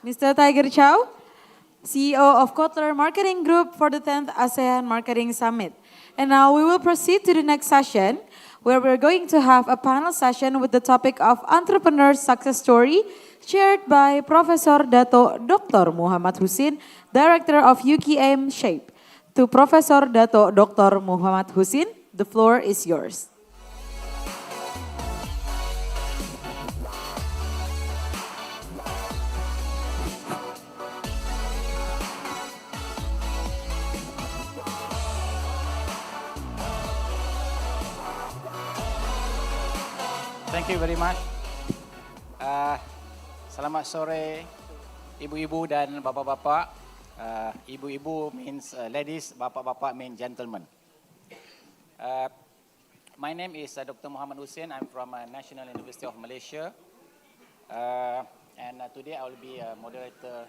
Mr. Tiger Chow, CEO of Kotler Marketing Group for the 10th ASEAN Marketing Summit. And now we will proceed to the next session, where we're going to have a panel session with the topic of entrepreneur success story, shared by Professor Datuk Dr. Muhammad Hussin, Director of UKMShape. To Professor Datuk Dr. Muhammad Hussin, the floor is yours. Thank you very much. Selamat sore, ibu-ibu dan bapa-bapa. Ibu-ibu means ladies, bapa-bapa means gentlemen. My name is Dr. Muhammad Hussin. I'm from National University of Malaysia. And today I will be a moderator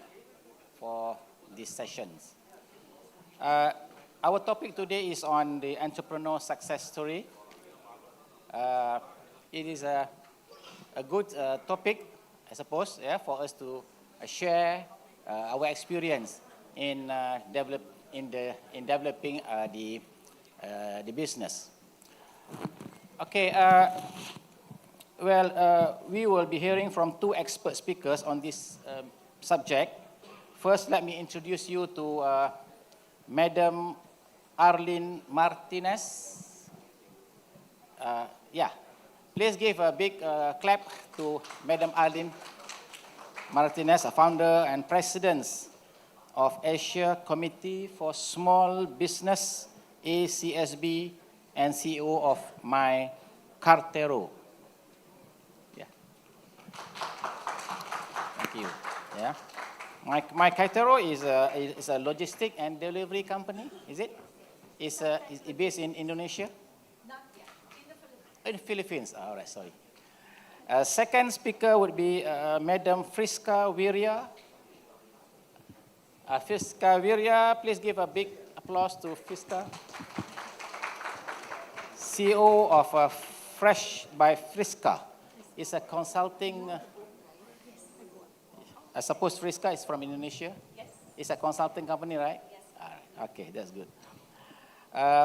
for these sessions. Our topic today is on the entrepreneur success story. It is a good topic, I suppose, for us to share our experience in developing the business. Okay. We will be hearing from two expert speakers on this subject. First, let me introduce you to Madam Arlene Martinez. Please give a big clap to Madam Arlene Martinez, a founder and president of Asia Committee for Small Business, ACSB, and CEO of MyKartero. Thank you. MyKartero is a logistic and delivery company, is it? Is it based in Indonesia? In the Philippines. All right, sorry. Second speaker would be Madam Friska Wirya. Friska Wirya, please give a big applause to Friska. CEO of Fresh by Friska. It's a consulting. I suppose Friska is from Indonesia. Yes. It's a consulting company, right? Yes. All right. Okay, that's good.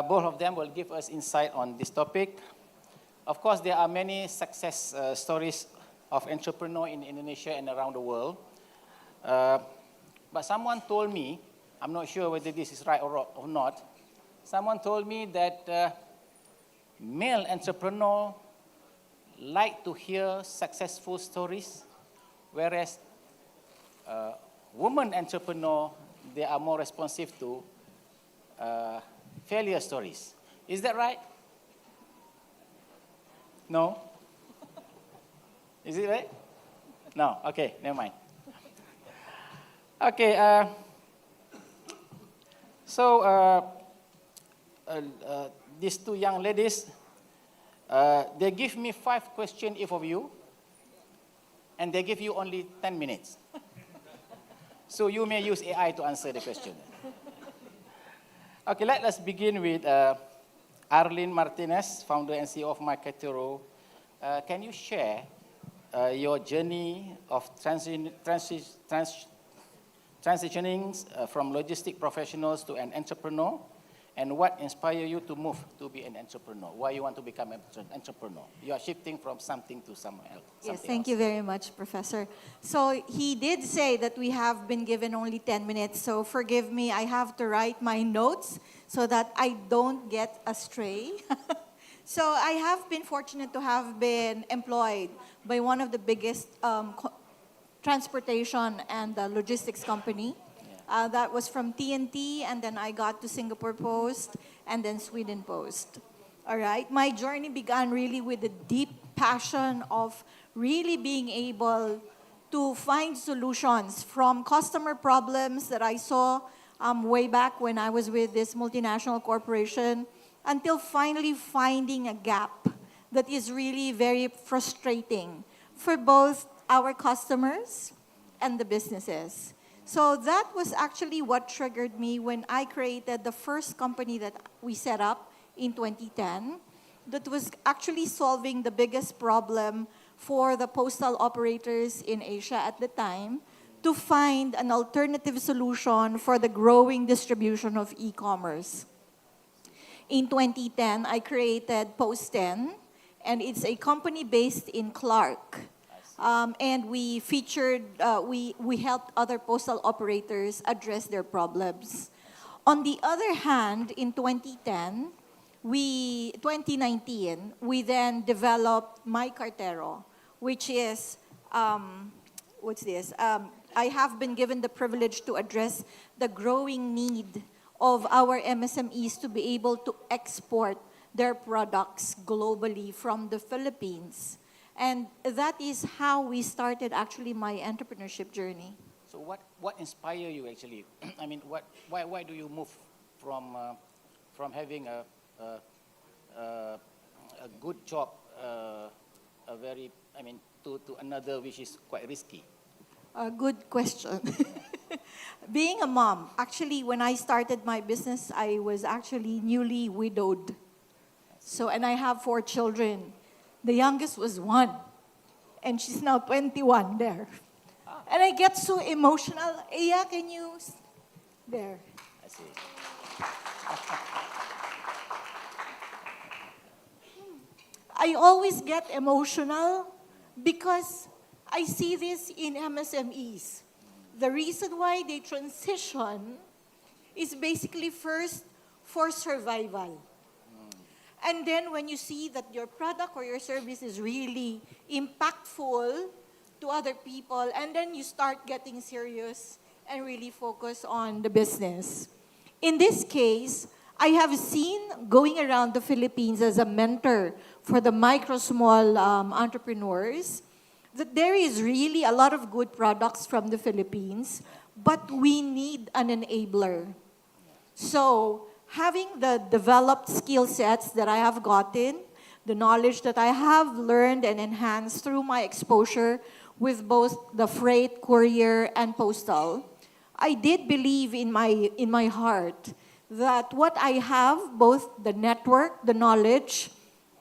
Both of them will give us insight on this topic. Of course, there are many success stories of entrepreneurs in Indonesia and around the world. But someone told me, I'm not sure whether this is right or not, someone told me that male entrepreneurs like to hear successful stories, whereas women entrepreneurs, they are more responsive to failure stories. Is that right? No? Is it right? No? Okay, never mind. Okay, these two young ladies, they give me 5 questions each of you, and they give you only 10 minutes. So you may use AI to answer the question. Okay, let us begin with Arlene Martinez, founder and CEO of MyKartero. Can you share your journey of transitioning from logistic professionals to an entrepreneur, and what inspired you to move to be an entrepreneur? Why you want to become an entrepreneur? You are shifting from something to somewhere else. Yes, thank you very much, Professor. So he did say that we have been given only 10 minutes, so forgive me, I have to write my notes so that I don't get astray. So I have been fortunate to have been employed by one of the biggest transportation and logistics company. That was from TNT, and then I got to Singapore Post, and then Sweden Post. All right, my journey began really with a deep passion of really being able to find solutions from customer problems that I saw way back when I was with this multinational corporation, until finally finding a gap that is really very frustrating for both our customers and the businesses. So that was actually what triggered me when I created the first company that we set up in 2010 that was actually solving the biggest problem for the postal operators in Asia at the time, to find an alternative solution for the growing distribution of e-commerce. In 2010, I created Post 10, and it's a company based in Clark. And we featured, we helped other postal operators address their problems. On the other hand, in 2019, we then developed MyKartero, which is, what's this? I have been given the privilege to address the growing need of our MSMEs to be able to export their products globally from the Philippines. And that is how we started actually my entrepreneurship journey. So what inspired you actually? I mean, why do you move from having a good job, to another which is quite risky? A good question. Being a mom, actually, when I started my business, I was actually newly widowed. So, and I have 4 children. The youngest was 1, and she's now 21 there. And I get so emotional. Iya, can you? There. I see. I always get emotional because I see this in MSMEs. The reason why they transition is basically first for survival. And then when you see that your product or your service is really impactful to other people, and then you start getting serious and really focus on the business. In this case, I have seen going around the Philippines as a mentor for the micro, small entrepreneurs, that there is really a lot of good products from the Philippines, but we need an enabler. So, having the developed skill sets that I have gotten, the knowledge that I have learned and enhanced through my exposure with both the freight, courier, and postal, I did believe in my heart that what I have, both the network, the knowledge,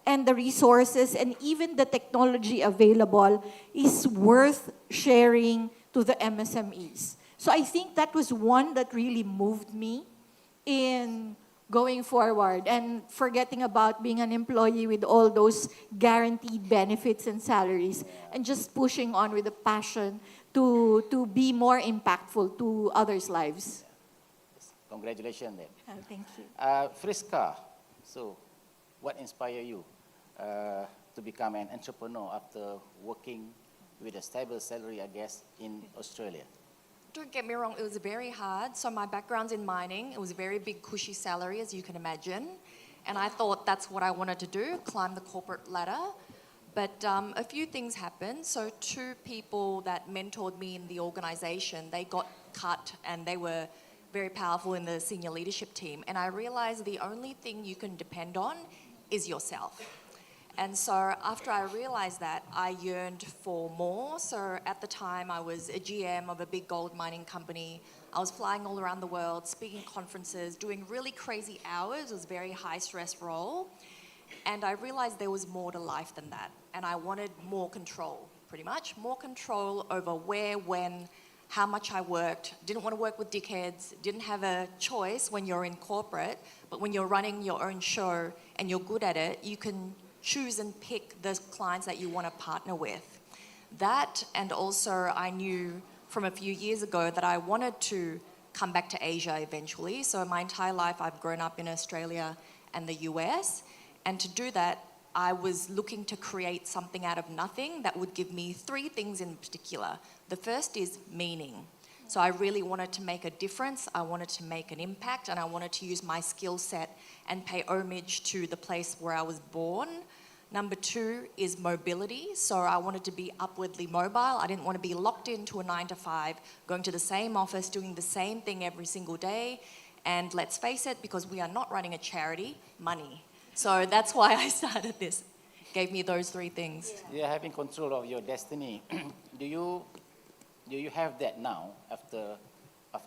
and the resources, and even the technology available, is worth sharing to the MSMEs. So I think that was one that really moved me in going forward and forgetting about being an employee with all those guaranteed benefits and salaries, and just pushing on with a passion to be more impactful to others' lives. Congratulations then. Thank you. Friska, so what inspired you to become an entrepreneur after working with a stable salary, I guess, in Australia? Don't get me wrong, it was very hard. So my background's in mining. It was a very big, cushy salary, as you can imagine. And I thought that's what I wanted to do, climb the corporate ladder. But a few things happened. So 2 people that mentored me in the organization, they got cut and they were very powerful in the senior leadership team. And I realized the only thing you can depend on is yourself. And so after I realized that, I yearned for more. So at the time, I was a GM of a big gold mining company. I was flying all around the world, speaking conferences, doing really crazy hours. It was a very high-stress role. And I realized there was more to life than that. And I wanted more control, pretty much. More control over where, when, how much I worked. Didn't want to work with dickheads. Didn't have a choice when you're in corporate. But when you're running your own show and you're good at it, you can choose and pick the clients that you want to partner with. That, and also I knew from a few years ago that I wanted to come back to Asia eventually. So my entire life I've grown up in Australia and the US. And to do that, I was looking to create something out of nothing that would give me 3 things in particular. The first is meaning. So I really wanted to make a difference, I wanted to make an impact, and I wanted to use my skill set and pay homage to the place where I was born. Number 2 is mobility. So I wanted to be upwardly mobile. I didn't want to be locked into a 9-to-5, going to the same office, doing the same thing every single day. And let's face it, because we are not running a charity, money. So that's why I started this. Gave me those 3 things. You're having control of your destiny. Do you have that now after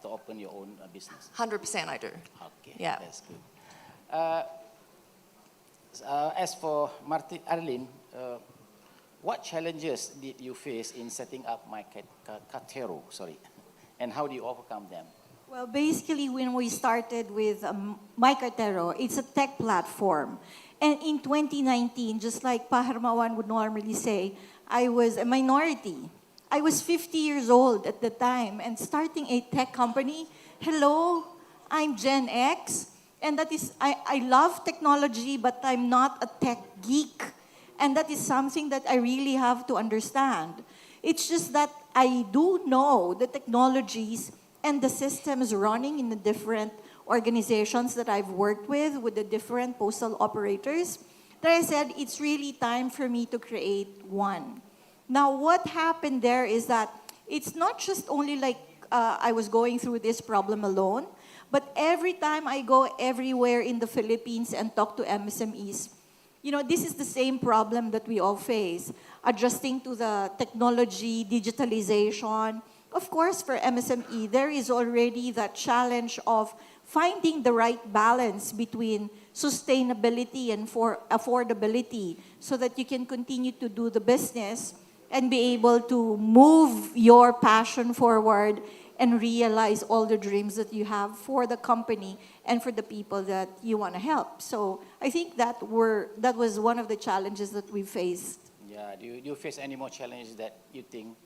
open your own business? 100% I do. Okay, Yeah. that's good. As for Arlene, what challenges did you face in setting up MyKartero, and how do you overcome them? Well, basically, when we started with MyKartero, it's a tech platform. And in 2019, just like Paharmawan would normally say, I was a minority. I was 50 years old at the time and starting a tech company. Hello, I'm Gen X. And that is, I love technology, but I'm not a tech geek. And that is something that I really have to understand. It's just that I do know the technologies and the systems running in the different organizations that I've worked with the different postal operators, that I said it's really time for me to create one. Now, what happened there is that it's not just only like I was going through this problem alone, but every time I go everywhere in the Philippines and talk to MSMEs, you know, this is the same problem that we all face, adjusting to the technology, digitalization. Of course, for MSME, there is already that challenge of finding the right balance between sustainability and for affordability so that you can continue to do the business and be able to move your passion forward and realize all the dreams that you have for the company and for the people that you want to help. So I think that was one of the challenges that we faced. Yeah, do you face any more challenges that you think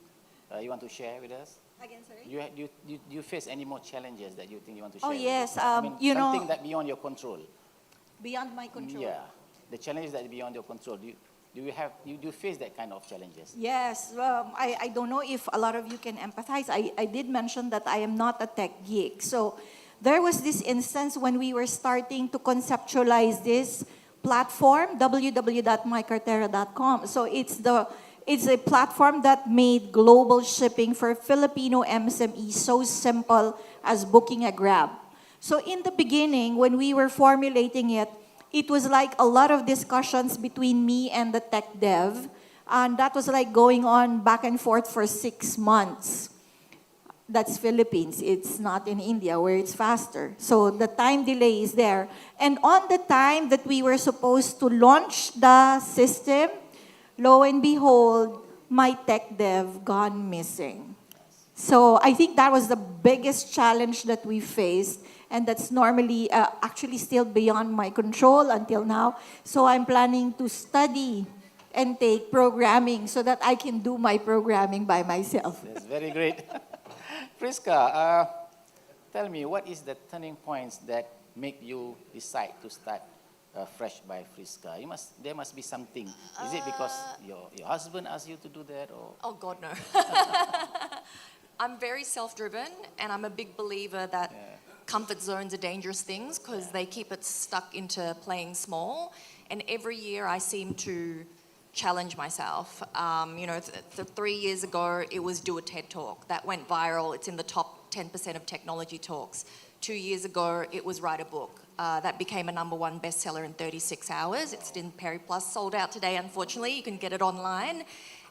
you want to share with us? Again, sorry? Do you face any more challenges that you think you want to share? Oh, yes. I mean, You know, something that beyond your control. beyond my control. Yeah, the challenges that are beyond your control. Do you face that kind of challenges? Yes, I don't know if a lot of you can empathize. I did mention that I am not a tech geek. So there was this instance when we were starting to conceptualize this platform, www.mykartero.com. So it's a platform that made global shipping for Filipino MSMEs so simple as booking a Grab. So in the beginning, when we were formulating it, it was like a lot of discussions between me and the tech dev. And that was like going on back and forth for 6 months. That's Philippines. It's not in India where it's faster. So the time delay is there. And on the time that we were supposed to launch the system, lo and behold, my tech dev gone missing. So I think that was the biggest challenge that we faced. And that's normally actually still beyond my control until now. So I'm planning to study and take programming so that I can do my programming by myself. That's very great. Friska, tell me, what is the turning points that make you decide to start Fresh by Friska? There must be something. Is it because your husband asked you to do that? Or? Oh, God, no. I'm very self-driven, and I'm a big believer that comfort zones are dangerous things because they keep it stuck into playing small. And every year I seem to challenge myself. 3 years ago, it was do a TED Talk. That went viral. It's in the top 10% of technology talks. 2 years ago, it was write a book. That became a #1 bestseller in 36 hours. It's in Peri Plus, sold out today, unfortunately. You can get it online.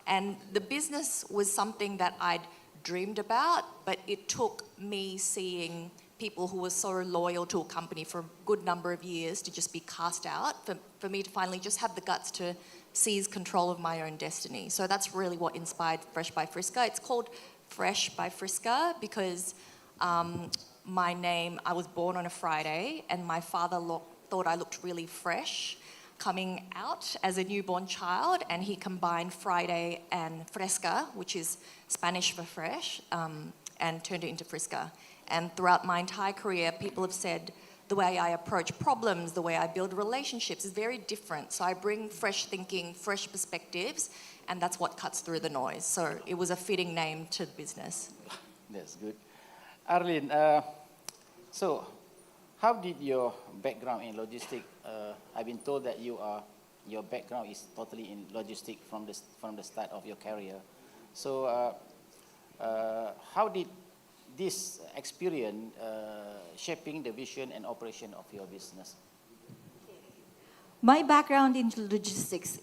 And the business was something that I'd dreamed about, but it took me seeing people who were so loyal to a company for a good number of years to just be cast out, for me to finally just have the guts to seize control of my own destiny. So that's really what inspired Fresh by Friska. It's called Fresh by Friska because my name, I was born on a Friday, and my father thought I looked really fresh coming out as a newborn child, and he combined Friday and Fresca, which is Spanish for fresh, and turned it into Friska. And throughout my entire career, people have said the way I approach problems, the way I build relationships is very different. So I bring fresh thinking, fresh perspectives, and that's what cuts through the noise. So it was a fitting name to the business. That's good. Arlene, so how did your background in logistics, I've been told that your background is totally in logistics from the start of your career. So how did this experience shaping the vision and operation of your business? My background in logistics,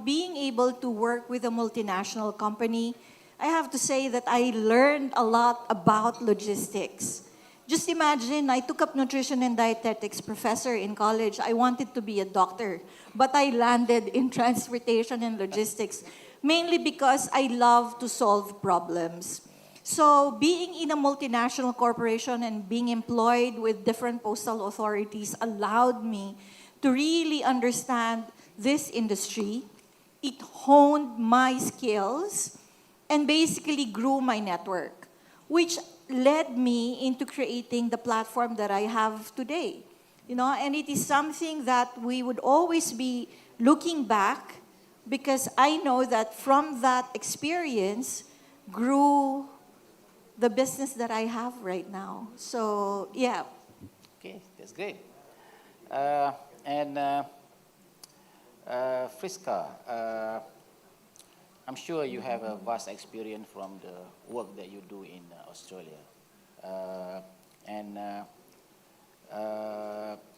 being able to work with a multinational company, I have to say that I learned a lot about logistics. Just imagine, I took up nutrition and dietetics professor in college. I wanted to be a doctor, but I landed in transportation and logistics, mainly because I love to solve problems. So being in a multinational corporation and being employed with different postal authorities allowed me to really understand this industry. It honed my skills and basically grew my network, which led me into creating the platform that I have today. And it is something that we would always be looking back, because I know that from that experience grew the business that I have right now. So, yeah. Okay, that's great. Friska, I'm sure you have a vast experience from the work that you do in Australia.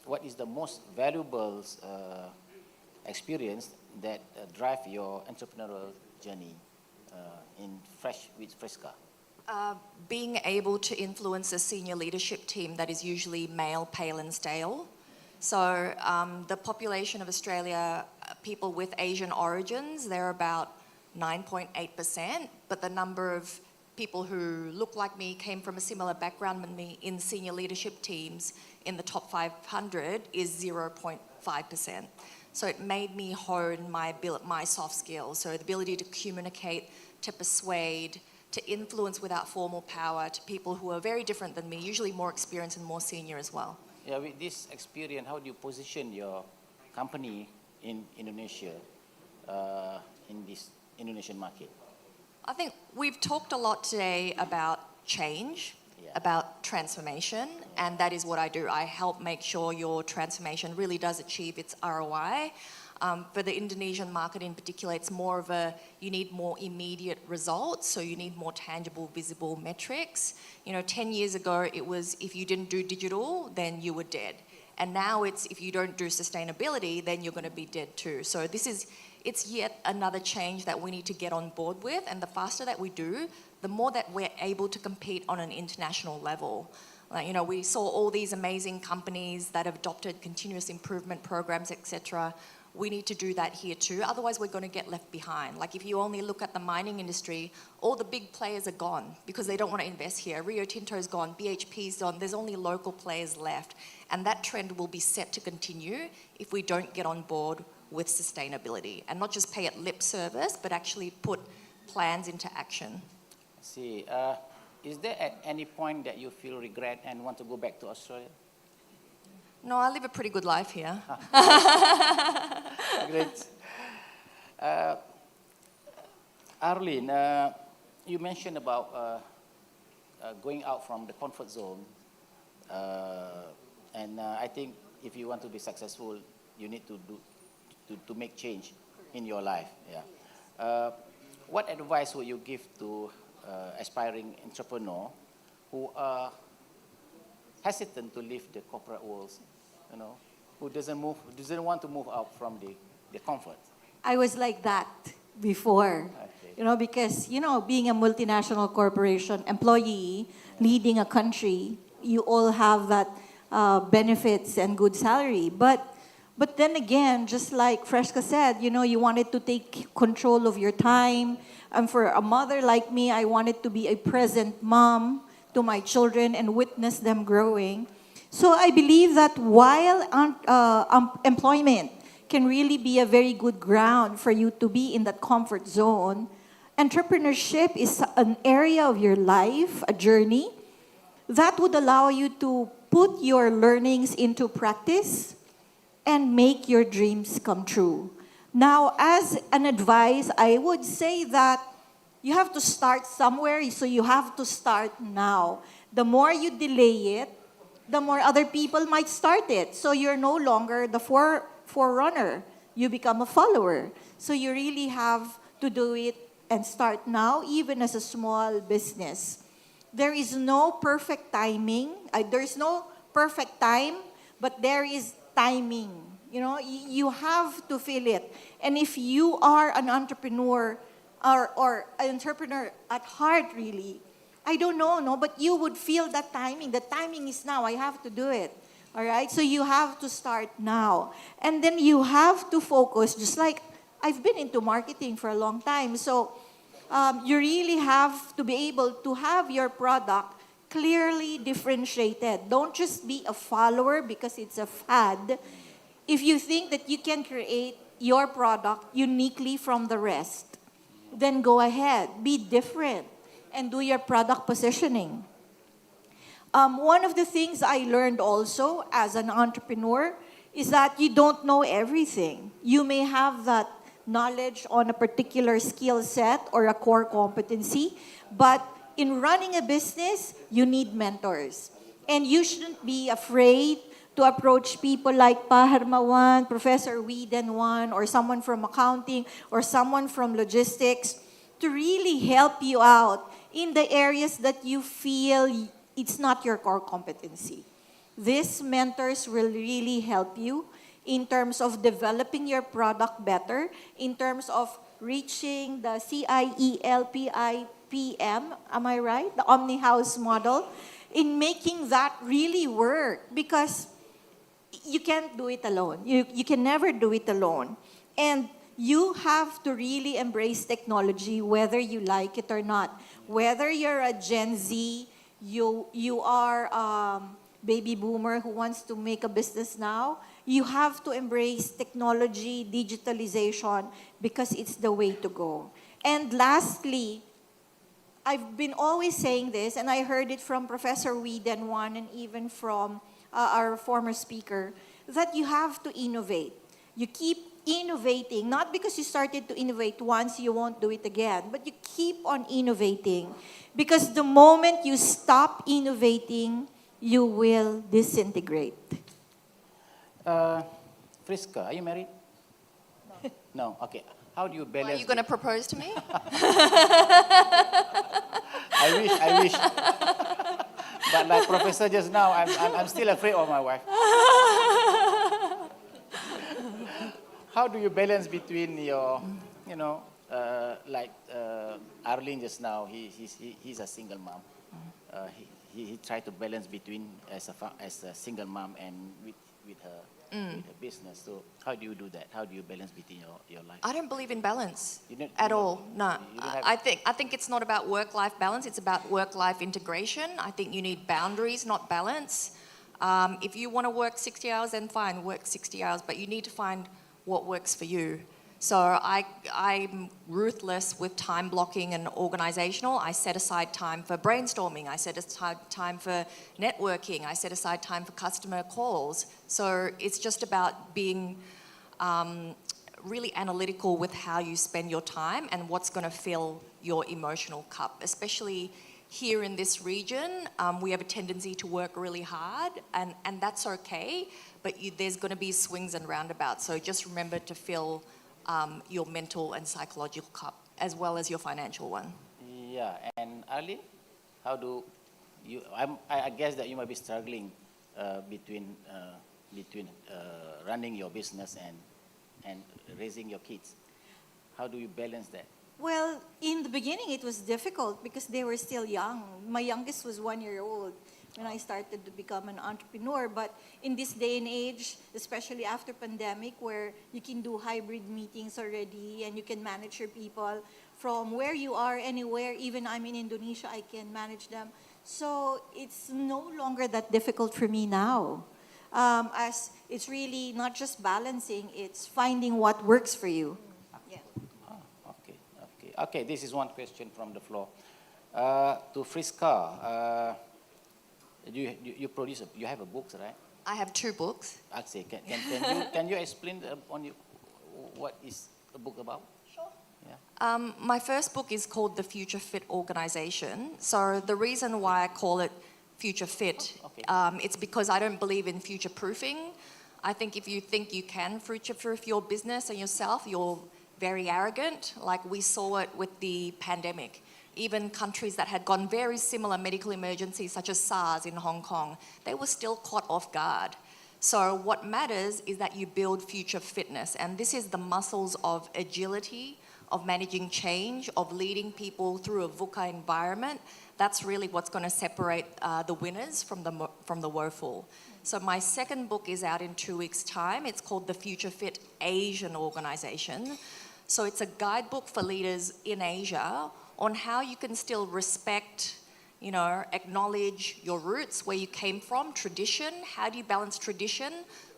What is the most valuable experience that drive your entrepreneurial journey with Friska? Being able to influence a senior leadership team that is usually male, pale and stale. So the population of Australia, people with Asian origins, they're about 9.8%, but the number of people who look like me, came from a similar background than me in senior leadership teams in the top 500 is 0.5%. So it made me hone my soft skills, so the ability to communicate, to persuade, to influence without formal power to people who are very different than me, usually more experienced and more senior as well. Yeah, with this experience, how do you position your company in Indonesia, in this Indonesian market? I think we've talked a lot today about change, about transformation, and that is what I do. I help make sure your transformation really does achieve its ROI. For the Indonesian market in particular, it's more of you need more immediate results, so you need more tangible, visible metrics. 10 years ago, it was if you didn't do digital, then you were dead. And now it's if you don't do sustainability, then you're going to be dead too. So it's yet another change that we need to get on board with, and the faster that we do, the more that we're able to compete on an international level. We saw all these amazing companies that have adopted continuous improvement programs, etc. We need to do that here too, otherwise we're going to get left behind. Like if you only look at the mining industry, all the big players are gone because they don't want to invest here. Rio Tinto's gone, BHP's gone, there's only local players left. And that trend will be set to continue if we don't get on board with sustainability and not just pay it lip service, but actually put plans into action. See, is there at any point that you feel regret and want to go back to Australia? No, I live a pretty good life here. Great. Arlene, you mentioned about going out from the comfort zone. I think if you want to be successful, you need to make change in your life. Yeah. What advice would you give to aspiring entrepreneur who are hesitant to leave the corporate world, who doesn't want to move out from the comfort? I was like that before, Okay. because, being a multinational corporation employee, leading a country, you all have that benefits and good salary. But then again, just like Friska said, you wanted to take control of your time. And for a mother like me, I wanted to be a present mom to my children and witness them growing. So I believe that while employment can really be a very good ground for you to be in that comfort zone, entrepreneurship is an area of your life, a journey, that would allow you to put your learnings into practice and make your dreams come true. Now, as an advice, I would say that you have to start somewhere, so you have to start now. The more you delay it, the more other people might start it. So you're no longer the forerunner. You become a follower. So you really have to do it and start now, even as a small business. There is no perfect timing. There's no perfect time, but there is timing. You have to feel it. And if you are an entrepreneur or an entrepreneur at heart, really, I don't know, no, but you would feel that timing. The timing is now. I have to do it. All right? So you have to start now. And then you have to focus, just like I've been into marketing for a long time. So you really have to be able to have your product clearly differentiated. Don't just be a follower because it's a fad. If you think that you can create your product uniquely from the rest, then go ahead. Be different and do your product positioning. One of the things I learned also as an entrepreneur is that you don't know everything. You may have that knowledge on a particular skill set or a core competency, but in running a business, you need mentors. And you shouldn't be afraid to approach people like Paharmawan, Professor Weeden, or someone from accounting, or someone from logistics, to really help you out in the areas that you feel it's not your core competency. These mentors will really help you in terms of developing your product better, in terms of reaching the CIELPIPM, am I right? The Omni House model, in making that really work, because you can't do it alone. You can never do it alone. And you have to really embrace technology whether you like it or not. Whether you're a Gen Z, you are baby boomer who wants to make a business now, you have to embrace technology, digitalization, because it's the way to go. And lastly, I've been always saying this, and I heard it from Professor Weeden and even from our former speaker, that you have to innovate. You keep innovating, not because you started to innovate once, you won't do it again, but you keep on innovating. Because the moment you stop innovating, you will disintegrate. Friska, are you married? No. No, okay. How do you balance? Are you going to propose to me? I wish. But like Professor just now, I'm still afraid of my wife. How do you balance between your, Arlene just now, he's a single mom. He tried to balance between as a single mom and with her business. So how do you do that? How do you balance between your life? I don't believe in balance at all. No, I think it's not about work-life balance. It's about work-life integration. I think you need boundaries, not balance. If you want to work 60 hours, then fine, work 60 hours. But you need to find what works for you. So I'm ruthless with time blocking and organizational. I set aside time for brainstorming. I set aside time for networking. I set aside time for customer calls. So it's just about being really analytical with how you spend your time and what's going to fill your emotional cup. Especially here in this region, we have a tendency to work really hard, and that's okay, but there's going to be swings and roundabouts. So just remember to fill your mental and psychological cup, as well as your financial one. Yeah, and Arlene, how do you? I guess that you might be struggling between running your business and raising your kids. How do you balance that? Well, in the beginning, it was difficult because they were still young. My youngest was 1 year old when I started to become an entrepreneur. But in this day and age, especially after pandemic, where you can do hybrid meetings already and you can manage your people from where you are, anywhere, even I'm in Indonesia, I can manage them. So it's no longer that difficult for me now. As it's really not just balancing, it's finding what works for you. Yeah. Okay, this is one question from the floor. To Friska, you produce, you have a book, right? I have 2 books. Actually, can you explain what is the book about? Sure. Yeah. My first book is called The Future Fit Organization. So the reason why I call it Future Fit, it's because I don't believe in future proofing. I think if you think you can future proof your business and yourself, you're very arrogant. Like we saw it with the pandemic. Even countries that had gone very similar medical emergencies, such as SARS in Hong Kong, they were still caught off guard. So what matters is that you build future fitness. And this is the muscles of agility, of managing change, of leading people through a VUCA environment. That's really what's going to separate the winners from the woeful. So my second book is out in 2 weeks' time. It's called The Future Fit Asian Organization. So it's a guidebook for leaders in Asia on how you can still respect, acknowledge your roots, where you came from, tradition. How do you balance tradition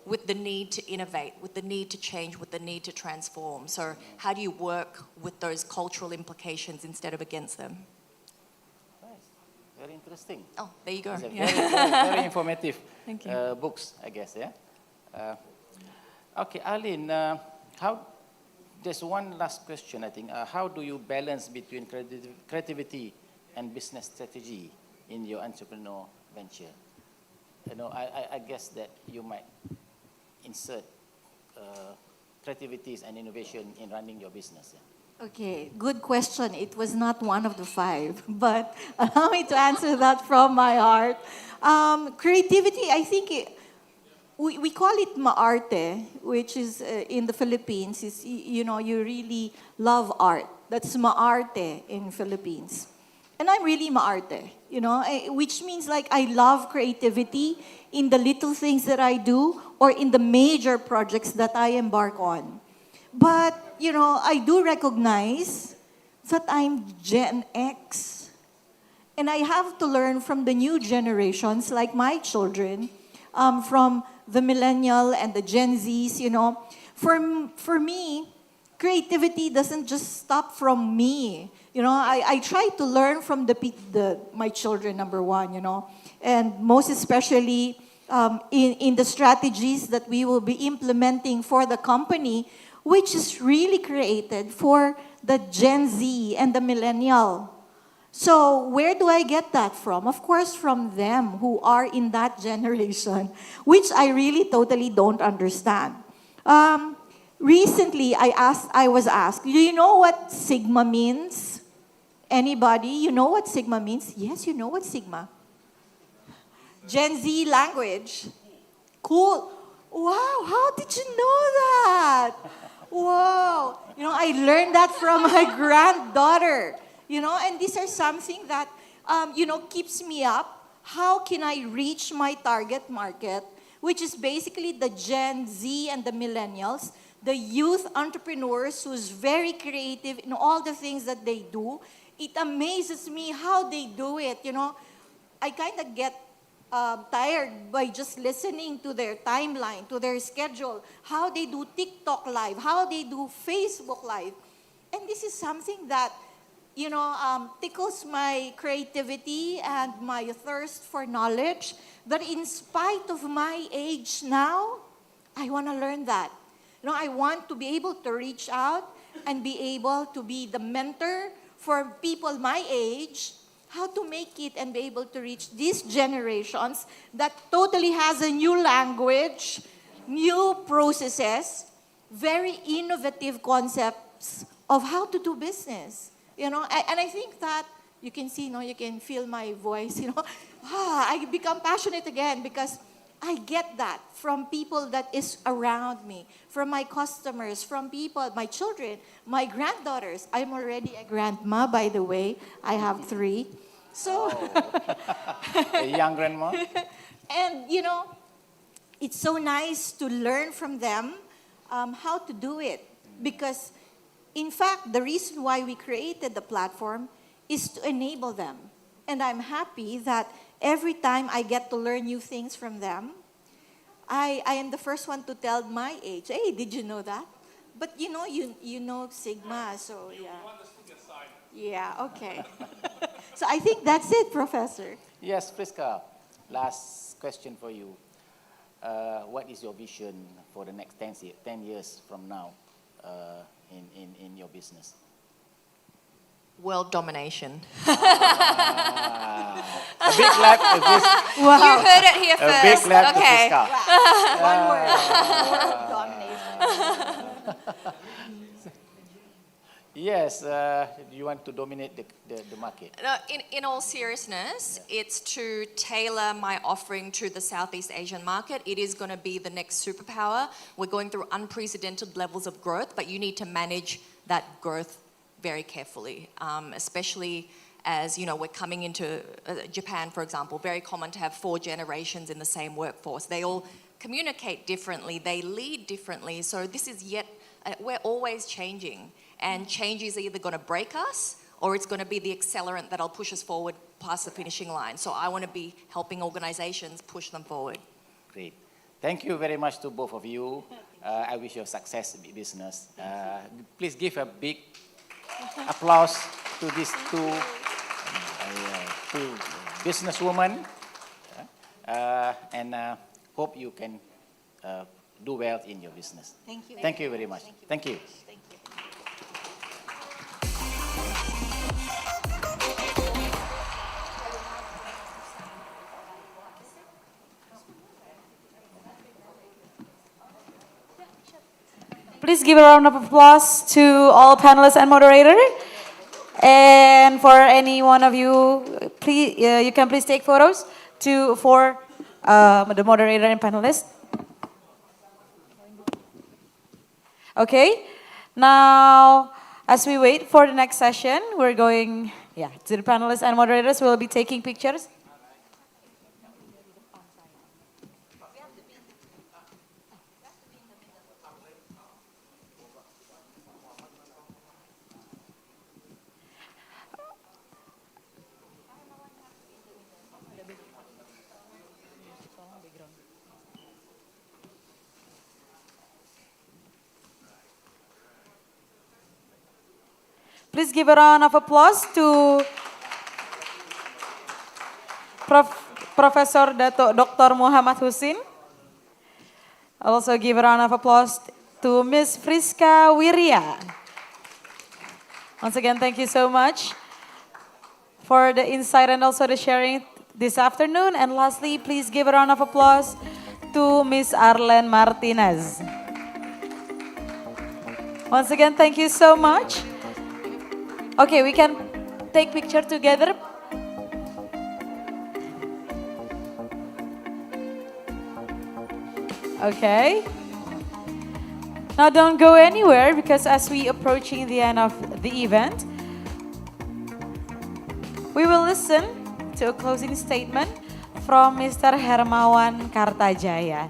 with the need to innovate, with the need to change, with the need to transform? So how do you work with those cultural implications instead of against them? Nice. Very interesting. Oh, there you go. It's a very informative Thank you. books, I guess, yeah? Okay, Arlene, there's one last question, I think. How do you balance between creativity and business strategy in your entrepreneurial venture? I guess that you might insert creativities and innovation in running your business. Yeah? Okay, good question. It was not one of the 5, but allow me to answer that from my heart. Creativity, I think we call it maarte, which is in the Philippines, is, you really love art. That's maarte in Philippines. And I'm really maarte, which means like I love creativity in the little things that I do or in the major projects that I embark on. But, I do recognize that I'm Gen X. And I have to learn from the new generations, like my children, from the millennial and the Gen Zs, For me, creativity doesn't just stop from me. I try to learn from my children, number one, and most especially in the strategies that we will be implementing for the company, which is really created for the Gen Z and the millennial. So where do I get that from? Of course, from them who are in that generation, which I really totally don't understand. Recently, I was asked, do you know what Sigma means? Anybody? You know what Sigma means? Yes, you know what Sigma. Gen Z language. Cool. Wow, how did you know that? Wow. I learned that from my granddaughter. And these are something that, keeps me up. How can I reach my target market, which is basically the Gen Z and the millennials, the youth entrepreneurs who's very creative in all the things that they do. It amazes me how they do it, I kind of get tired by just listening to their timeline, to their schedule, how they do TikTok Live, how they do Facebook Live. And this is something that, tickles my creativity and my thirst for knowledge, that in spite of my age now, I want to learn that. I want to be able to reach out and be able to be the mentor for people my age, how to make it and be able to reach these generations that totally has a new language, new processes, very innovative concepts of how to do business. And I think that you can see, you can feel my voice, I become passionate again because I get that from people that is around me, from my customers, from people, my children, my granddaughters. I'm already a grandma, by the way. I have 3. So, a young grandma. And, it's so nice to learn from them how to do it. Because, in fact, the reason why we created the platform is to enable them. And I'm happy that every time I get to learn new things from them, I am the first one to tell my age, hey, did you know that? But you know Sigma, so yeah. You want the Sigma side. Yeah, okay. So I think that's it, Professor. Yes, Friska, last question for you. What is your vision for the next 10 years from now in your business? World domination. A big clap to this. Wow. You heard it here first. A big clap to Okay. Friska. One word. World domination. Yes, you want to dominate the market. No, in all seriousness, it's to tailor my offering to the Southeast Asian market. It is going to be the next superpower. We're going through unprecedented levels of growth, but you need to manage that growth very carefully, especially as, you know, we're coming into Japan, for example, very common to have 4 generations in the same workforce. They all communicate differently, they lead differently. So this is we're always changing, and change is either going to break us or it's going to be the accelerant that'll push us forward past the finishing line. So I want to be helping organizations push them forward. Great. Thank you very much to both of you. I wish you success in business. Please give a big applause to these two businesswomen. And hope you can do well in your business. Thank you. Thank you very much. Thank you. Thank you. Please give a round of applause to all panelists and moderator. And for any one of you, please, you can please take photos for the moderator and panelists. Okay, now as we wait for the next session, we're going, to the panelists and moderators. We'll be taking pictures. Please give a round of applause to Professor Datuk Dr. Muhammad Hussin. Also give a round of applause to Miss Friska Wirya. Once again, thank you so much for the insight and also the sharing this afternoon. And lastly, please give a round of applause to Miss Arlene Martinez. Once again, thank you so much. Okay, we can take picture together. Okay. Now don't go anywhere, because as we approaching the end of the event, we will listen to a closing statement from Mr. Hermawan Kartajaya.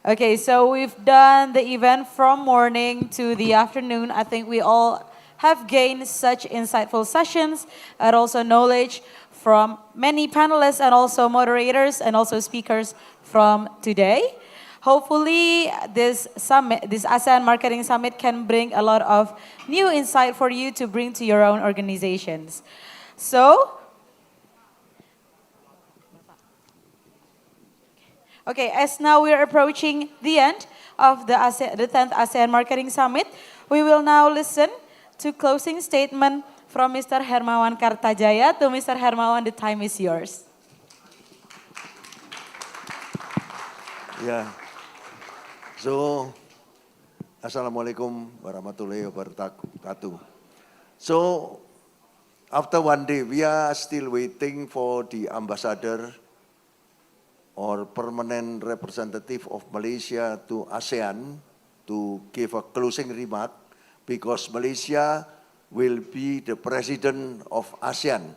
Okay, so we've done the event from morning to the afternoon. I think we all have gained such insightful sessions and also knowledge from many panelists and also moderators and also speakers from today. Hopefully this summit, this ASEAN Marketing Summit, can bring a lot of new insight for you to bring to your own organizations. So, okay, as now we are approaching the end of the 10th ASEAN Marketing Summit, we will now listen to closing statement from Mr. Hermawan Kartajaya. To Mr. Hermawan, the time is yours. Yeah. So, Assalamualaikum warahmatullahi wabarakatuh. So, after one day, we are still waiting for the ambassador or permanent representative of Malaysia to ASEAN to give a closing remark, because Malaysia will be the president of ASEAN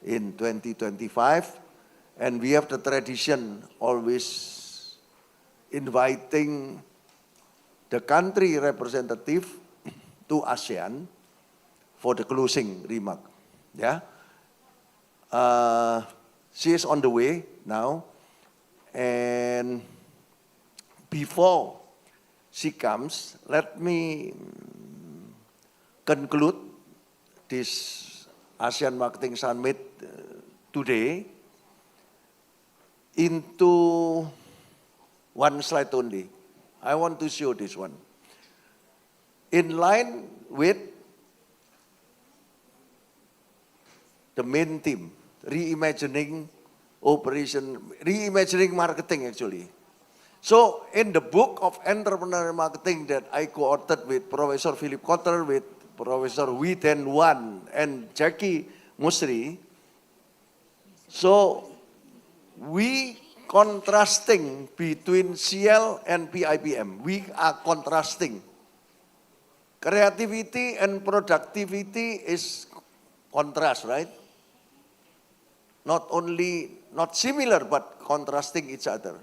in 2025, and we have the tradition always inviting the country representative to ASEAN for the closing remark. Yeah, she is on the way now. And before she comes, let me conclude this ASEAN Marketing Summit today into one slide only. I want to show this one. In line with the main theme, reimagining marketing actually. So in the book of Entrepreneurial Marketing that I co-authored with Professor Philip Kotler, with Professor Wee Ten Wan and Jackie Musri. So we contrasting between CL and PIPM. We are contrasting. Creativity and productivity is contrast, right? Not similar, but contrasting each other.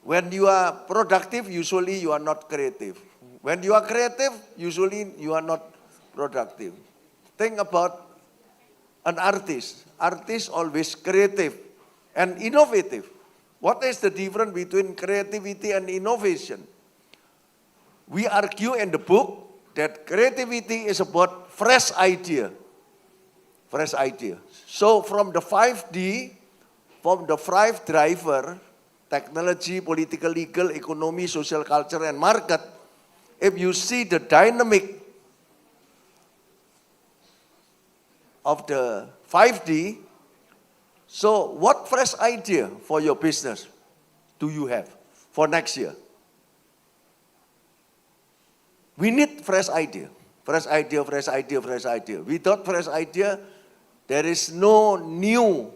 When you are productive, usually you are not creative. When you are creative, usually you are not productive. Think about an artist. Artist always creative and innovative. What is the difference between creativity and innovation? We argue in the book that creativity is about fresh idea. Fresh idea. So from the 5D, from the 5 driver, technology, political, legal, economy, social, culture, and market, if you see the dynamic of the 5D, so what fresh idea for your business do you have for next year? We need fresh idea. Fresh idea, fresh idea, fresh idea. Without fresh idea, there is no new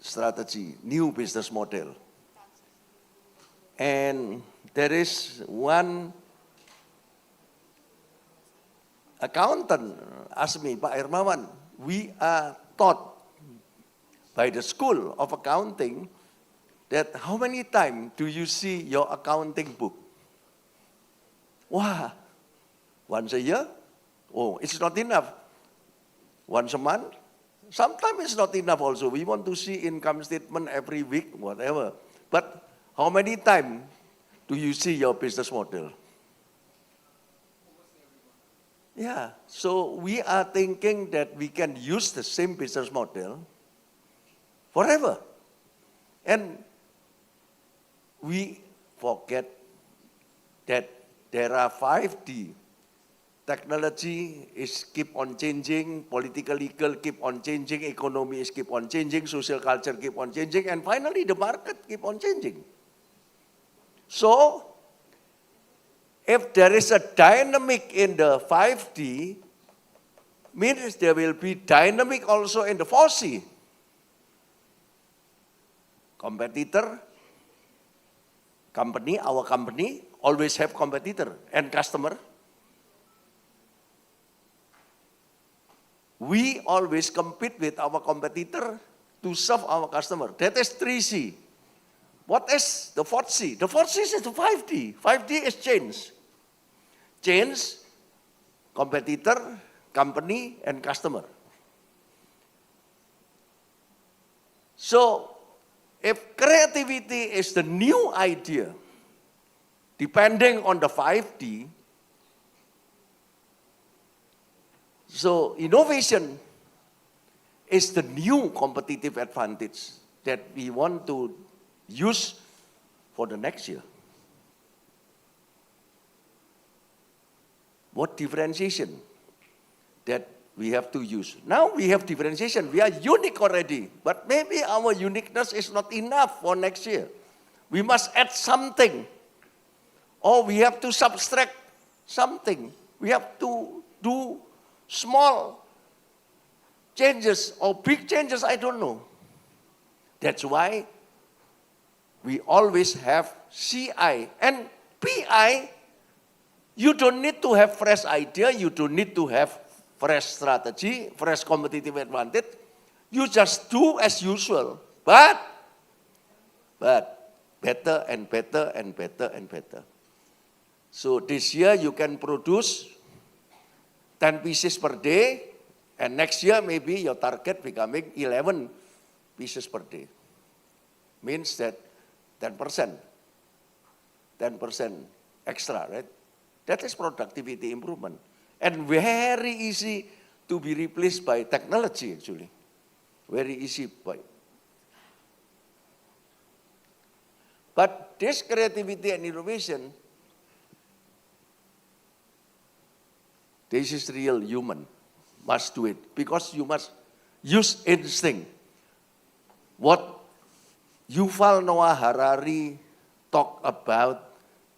strategy, new business model. And there is one accountant asked me, Pak Hermawan, we are taught by the School of Accounting that how many times do you see your accounting book? Wow, once a year? Oh, it's not enough. Once a month? Sometimes it's not enough also. We want to see income statement every week, whatever. But how many times do you see your business model? Yeah, so we are thinking that we can use the same business model forever. And we forget that there are 5D. Technology is keep on changing, political, legal keep on changing, economy is keep on changing, social culture keep on changing, and finally the market keep on changing. So, if there is a dynamic in the 5D, means there will be dynamic also in the 4C. Competitor, company, our company, always have competitor and customer. We always compete with our competitor to serve our customer. That is 3C. What is the 4C? The 4C is the 5D. 5D is change. Change, competitor, company, and customer. So, if creativity is the new idea, depending on the 5D, so innovation is the new competitive advantage that we want to use for the next year. What differentiation that we have to use? Now we have differentiation. We are unique already, but maybe our uniqueness is not enough for next year. We must add something, or we have to subtract something. We have to do small changes or big changes, I don't know. That's why we always have CI and PI. You don't need to have fresh idea, you don't need to have fresh strategy, fresh competitive advantage. You just do as usual, but better and better and better and better. So this year you can produce 10 pieces per day, and next year maybe your target becoming 11 pieces per day. Means that 10% extra, right? That is productivity improvement. And very easy to be replaced by technology, actually. Very easy. But this creativity and innovation, this is real human, must do it. Because you must use instinct. What Yuval Noah Harari talked about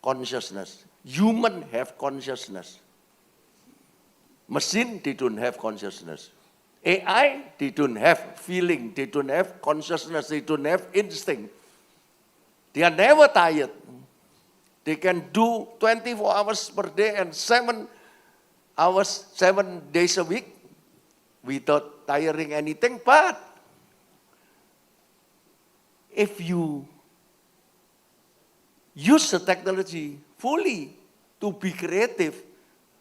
consciousness. Human have consciousness. Machine, they don't have consciousness. AI, they don't have feeling, they don't have consciousness, they don't have instinct. They are never tired. They can do 24 hours per day and 7 hours, 7 days a week without tiring anything. But if you use the technology fully to be creative,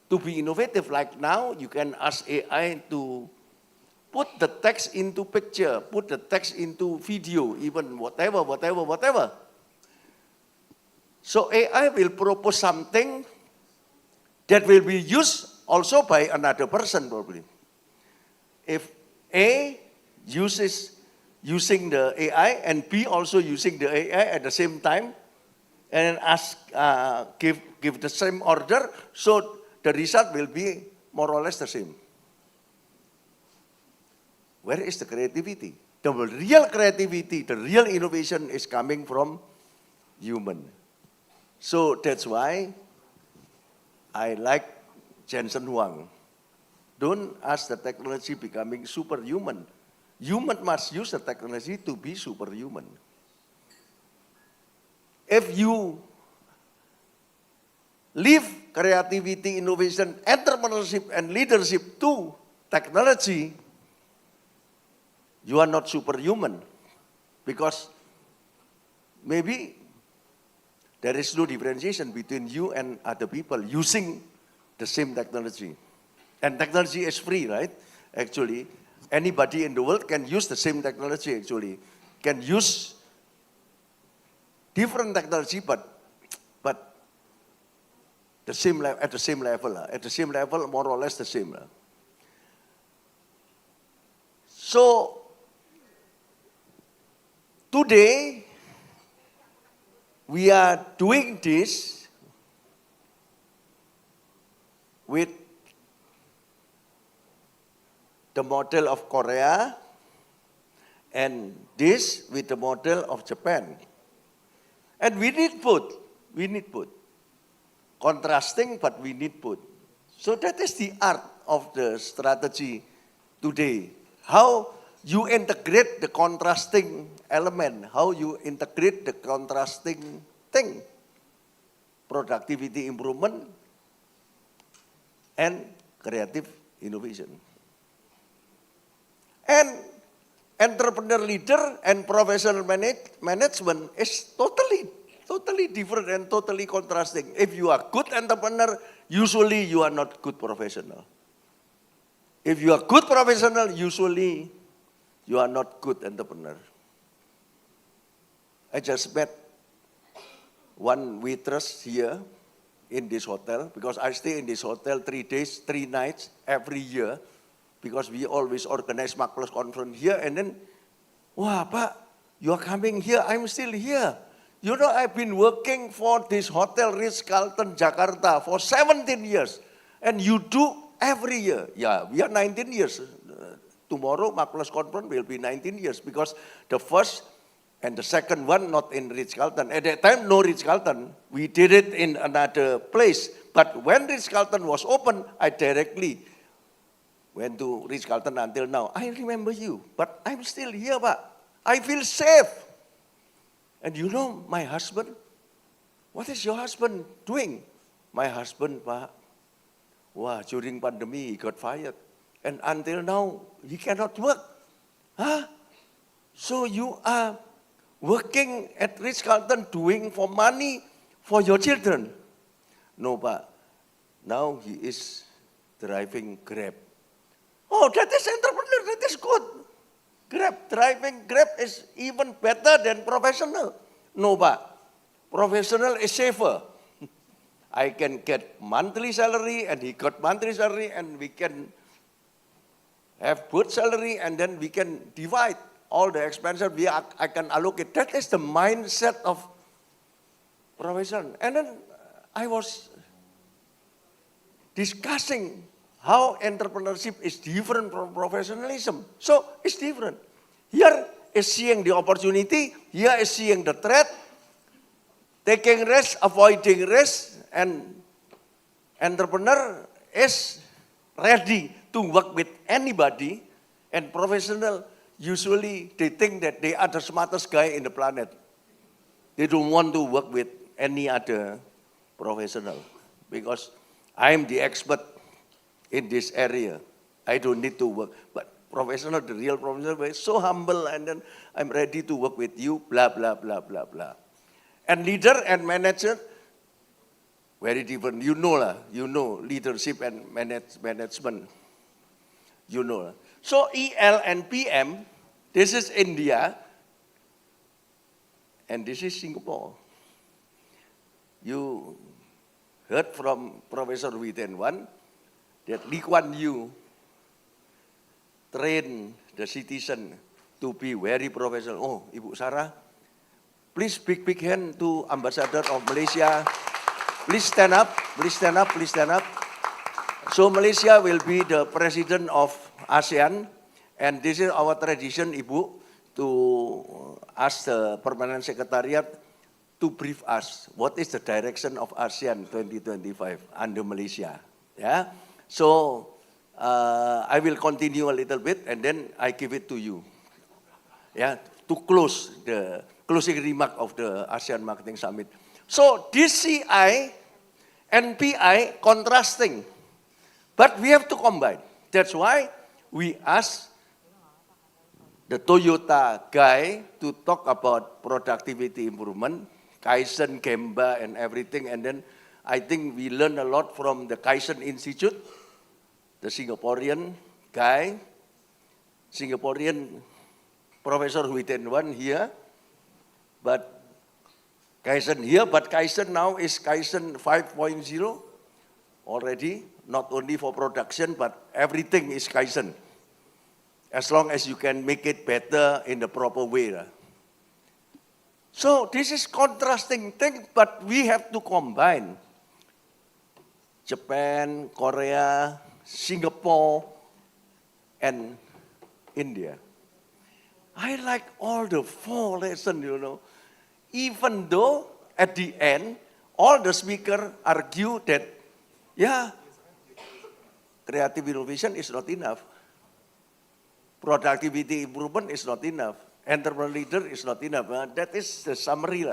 to be innovative, like now you can ask AI to put the text into picture, put the text into video, even whatever. So AI will propose something that will be used also by another person probably. If A using the AI and B also using the AI at the same time, and give the same order, so the result will be more or less the same. Where is the creativity? The real creativity, the real innovation is coming from human. So that's why I like Jensen Huang. Don't ask the technology becoming superhuman. Human must use the technology to be superhuman. If you leave creativity, innovation, entrepreneurship, and leadership to technology, you are not superhuman. Because maybe there is no differentiation between you and other people using the same technology. And technology is free, right? Actually, anybody in the world can use the same technology, actually. Can use different technology, but at the same level, more or less the same. So, today, we are doing this with the model of Korea and this with the model of Japan. And we need both. Contrasting, but we need both. So that is the art of the strategy today. How you integrate the contrasting element, how you integrate the contrasting thing. Productivity improvement and creative innovation. And entrepreneur leader and professional management is totally different and totally contrasting. If you are good entrepreneur, usually you are not good professional. If you are good professional, usually you are not good entrepreneur. I just met one waitress here in this hotel, because I stay in this hotel 3 days, 3 nights every year, because we always organize MarkPlus conference here, and then, wah, Pak, you are coming here, I'm still here. You know, I've been working for this hotel, Ritz-Carlton, Jakarta, for 17 years. And you do every year. Yeah, we are 19 years. Tomorrow, MarkPlus conference will be 19 years, because the first and the second one not in Ritz-Carlton. At that time, no Ritz-Carlton. We did it in another place. But when Ritz-Carlton was open, I directly went to Ritz-Carlton until now. I remember you, but I'm still here, Pak. I feel safe. And you know my husband? What is your husband doing? My husband, Pak, during pandemic he got fired. And until now, he cannot work. Huh? So you are working at Ritz-Carlton doing for money for your children? No, Pak. Now he is driving Grab. Oh, that is entrepreneur, that is good. Driving Grab is even better than professional. No, Pak. Professional is safer. I can get monthly salary and he got monthly salary and we can have good salary and then we can divide all the expenses I can allocate. That is the mindset of professional. And then I was discussing how entrepreneurship is different from professionalism. So it's different. Here is seeing the opportunity, here is seeing the threat, taking risk, avoiding risk, and entrepreneur is ready to work with anybody, and professional, usually they think that they are the smartest guy in the planet. They don't want to work with any other professional because I am the expert in this area. I don't need to work. But professional, the real professional, is so humble, and then I'm ready to work with you, blah, blah, blah, blah, blah. And leader and manager, very different. You know leadership and management. You know. So EL and PM, this is India, and this is Singapore. You heard from Professor Widenwan that Lee Kuan Yew train the citizen to be very professional. Oh, Ibu Sarah, please big hand to Ambassador of Malaysia. Please stand up, please stand up, please stand up. So Malaysia will be the president of ASEAN, and this is our tradition, Ibu, to ask the Permanent Secretariat to brief us what is the direction of ASEAN 2025 under Malaysia. Yeah, so I will continue a little bit and then I give it to you. Yeah, to close the closing remark of the ASEAN Marketing Summit. So DCI and PI contrasting, but we have to combine. That's why we ask the Toyota guy to talk about productivity improvement, Kaizen, Gemba, and everything. And then I think we learn a lot from the Kaizen Institute, the Singaporean guy, Singaporean Professor Widenwan here, but Kaizen here, but Kaizen now is Kaizen 5.0 already, not only for production, but everything is Kaizen. As long as you can make it better in the proper way. So this is contrasting thing, but we have to combine Japan, Korea, Singapore, and India. I like all the 4 lessons, you know. Even though at the end, all the speakers argue that, yeah, creative innovation is not enough. Productivity improvement is not enough. Entrepreneurial leader is not enough. That is the summary,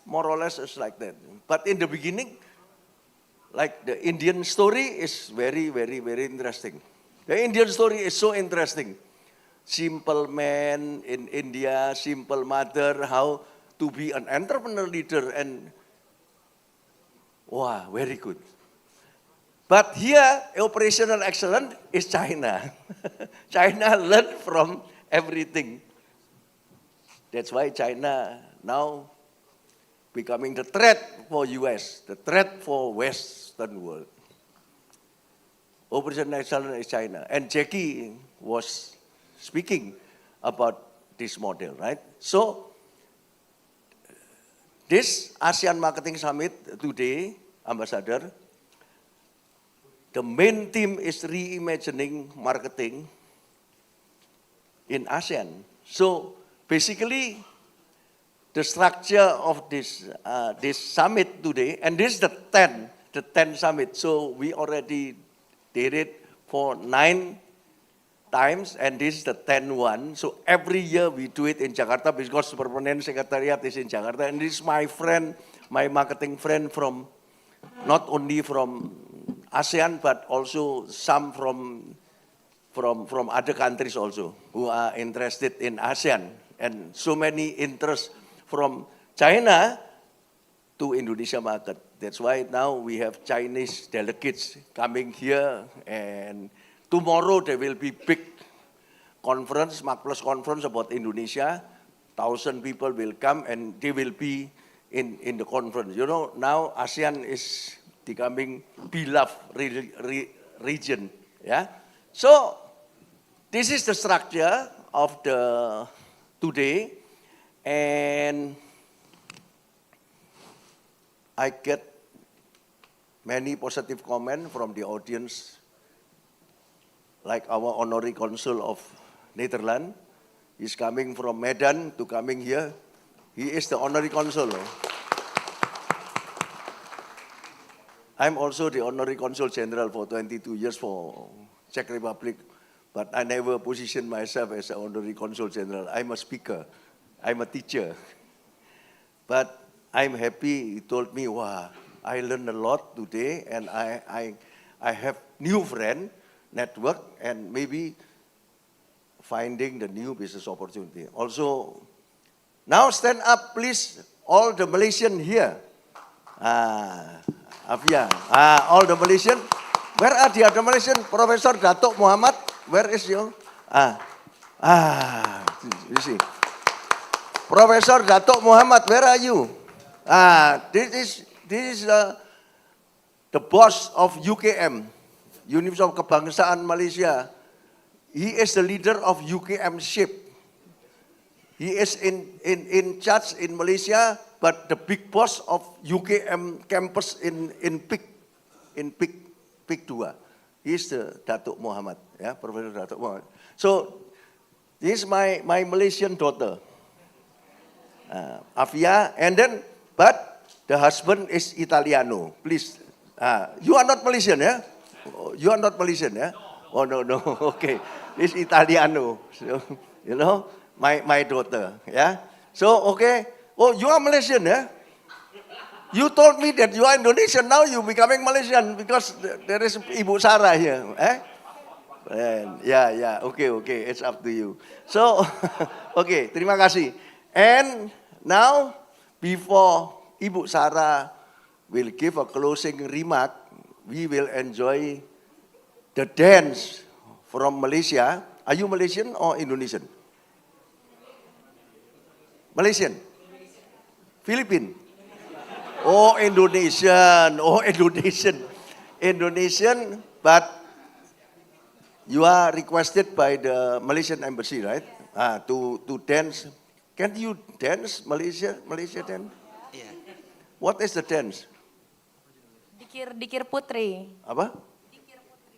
more or less is like that. But in the beginning, like the Indian story is very, very, very interesting. The Indian story is so interesting. Simple man in India, simple mother, how to be an entrepreneur leader, and wow, very good. But here, operational excellence is China. China learned from everything. That's why China now becoming the threat for US, the threat for Western world. Operational excellence is China. And Jackie was speaking about this model, right? So, this ASEAN Marketing Summit today, Ambassador, the main theme is reimagining marketing in ASEAN. So basically, the structure of this summit today, and this is the 10th summit. So we already did it for 9 times, and this is the 10th one. So every year we do it in Jakarta because the Permanent Secretariat is in Jakarta. And this is my friend, my marketing friend from, not only from ASEAN, but also some from other countries also who are interested in ASEAN. And so many interests from China to Indonesia market. That's why now we have Chinese delegates coming here, and tomorrow there will be big conference, MarkPlus conference about Indonesia. 1,000 people will come and they will be in the conference. You know, now ASEAN is becoming beloved region. Yeah. So this is the structure of the today, and I get many positive comments from the audience, like our honorary consul of Netherlands. He's coming from Medan to coming here. He is the honorary consul. I'm also the Honorary Consul General for 22 years for Czech Republic, but I never positioned myself as an Honorary Consul General. I'm a speaker, I'm a teacher. But I'm happy, he told me, wow, I learned a lot today, and I have new friend, network, and maybe finding the new business opportunity. Also, now stand up, please, all the Malaysian here. Afia, all the Malaysian. Where are the other Malaysian? Professor Datuk Muhammad, where is you? You see. Professor Datuk Muhammad, where are you? This is the boss of UKM, University of Kebangsaan Malaysia. He is the leader of UKMShape. He is in charge in Malaysia, but the big boss of UKM campus in PIK 2. He is the Datuk Muhammad, yeah, Professor Datuk Muhammad. So this is my Malaysian daughter, Afia, and then, but the husband is Italiano. Please, you are not Malaysian, yeah? You are not Malaysian, yeah? Oh, no, okay. It's Italiano, so, you know, my daughter, yeah? So, okay. Oh, you are Malaysian, yeah? You told me that you are Indonesian, now you becoming Malaysian because there is Ibu Sarah here, eh? And, yeah, okay, it's up to you. So, okay, terima kasih. And now, before Ibu Sarah will give a closing remark, we will enjoy the dance from Malaysia. Are you Malaysian or Indonesian? Malaysian? Philippine? Oh, Indonesian. Indonesian, but you are requested by the Malaysian embassy, right? To dance. Can you dance Malaysia dance? Yeah. What is the dance? Dikir Putri. Apa?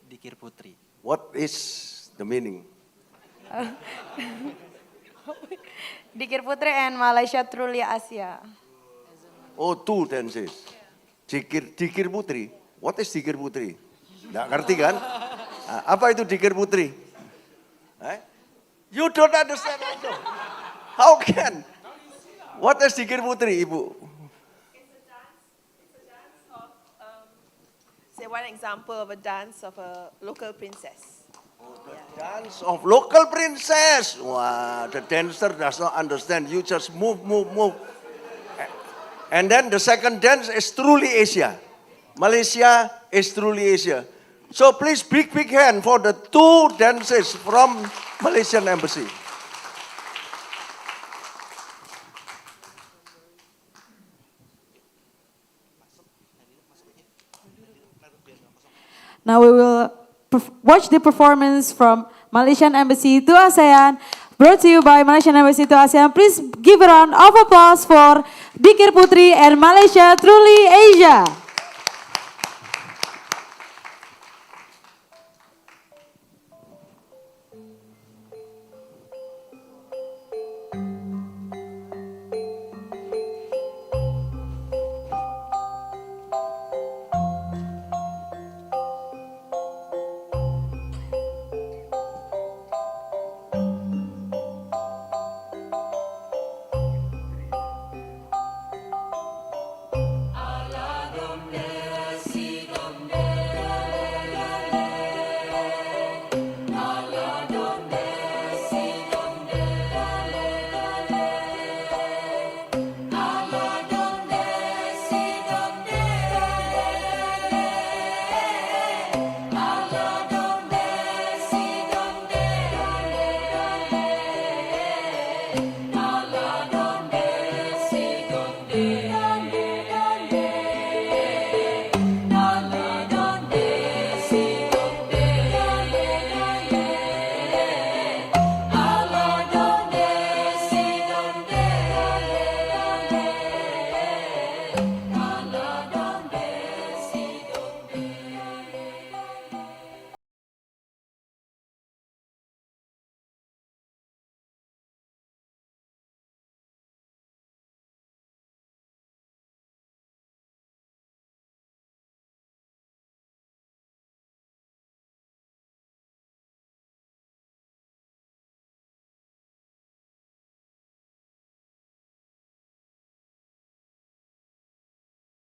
Dikir Putri. What is the meaning? Dikir Putri and Malaysia truly Asia. Oh, two dances. Dikir Putri. What is Dikir Putri? Nggak ngerti kan? Apa itu Dikir Putri? You don't understand also. How can? What is Dikir Putri, Ibu? Say one example of a dance of a local princess. Dance of local princess. Wow, the dancer does not understand. You just move. And then the second dance is truly Asia. Malaysia is truly Asia. So please, big hand for the two dances from Malaysian Embassy. Now we will watch the performance from Malaysian Embassy to ASEAN, brought to you by Malaysian Embassy to ASEAN. Please give a round of applause for Dikir Putri and Malaysia Truly Asia.